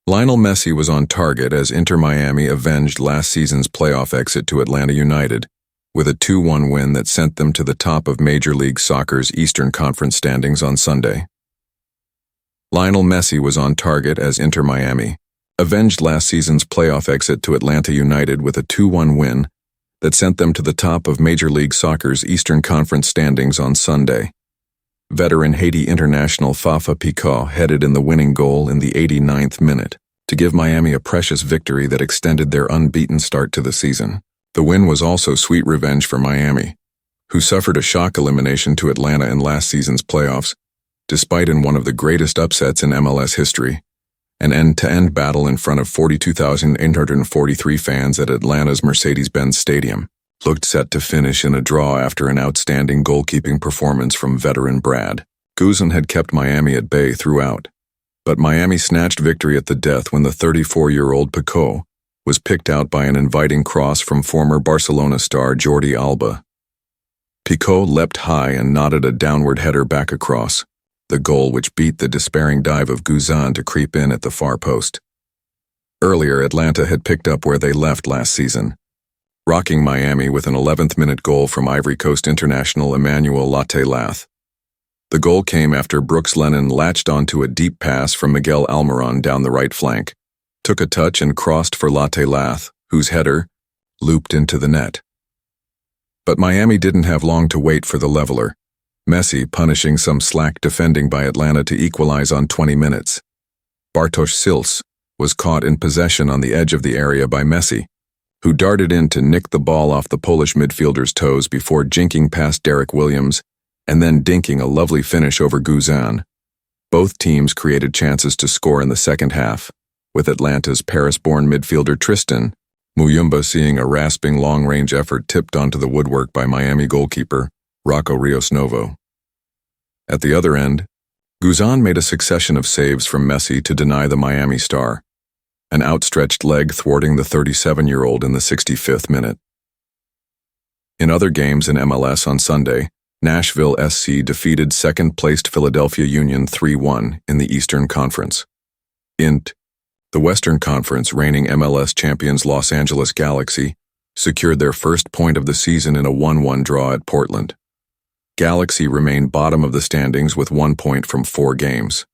Lionel Messi was on target as Inter Miami avenged last season's playoff exit to Atlanta United, with a 2-1 win that sent them to the top of Major League Soccer's Eastern Conference standings on Sunday. Lionel Messi was on target as Inter Miami avenged last season's playoff exit to Atlanta United with a 2-1 win that sent them to the top of Major League Soccer's Eastern Conference standings on Sunday. Veteran Haiti international Fafa Picault headed in the winning goal in the 89th minute to give Miami a precious victory that extended their unbeaten start to the season. The win was also sweet revenge for Miami, who suffered a shock elimination to Atlanta in last season's playoffs, despite in one of the greatest upsets in MLS history, an end-to-end battle in front of 42,843 fans at Atlanta's Mercedes-Benz Stadium looked set to finish in a draw after an outstanding goalkeeping performance from veteran Brad Guzan had kept Miami at bay throughout. But Miami snatched victory at the death when the 34-year-old Picault was picked out by an inviting cross from former Barcelona star Jordi Alba. Picault leapt high and nodded a downward header back across, the goal which beat the despairing dive of Guzan to creep in at the far post. Earlier, Atlanta had picked up where they left last season, rocking Miami with an 11th-minute goal from Ivory Coast international Emmanuel Latte-Lath. The goal came after Brooks Lennon latched onto a deep pass from Miguel Almiron down the right flank, took a touch and crossed for Latte-Lath, whose header looped into the net. But Miami didn't have long to wait for the leveler, Messi punishing some slack defending by Atlanta to equalize on 20 minutes. Bartosz Sils was caught in possession on the edge of the area by Messi, who darted in to nick the ball off the Polish midfielder's toes before jinking past Derek Williams and then dinking a lovely finish over Guzan. Both teams created chances to score in the second half, with Atlanta's Paris-born midfielder Tristan Muyumba seeing a rasping long-range effort tipped onto the woodwork by Miami goalkeeper Rocco Rios Novo. At the other end, Guzan made a succession of saves from Messi to deny the Miami star, an outstretched leg thwarting the 37-year-old in the 65th minute. In other games in MLS on Sunday, Nashville SC defeated second-placed Philadelphia Union 3-1 in the Eastern Conference. The Western Conference reigning MLS champions Los Angeles Galaxy secured their first point of the season in a 1-1 draw at Portland. Galaxy remained bottom of the standings with 1 point from 4 games.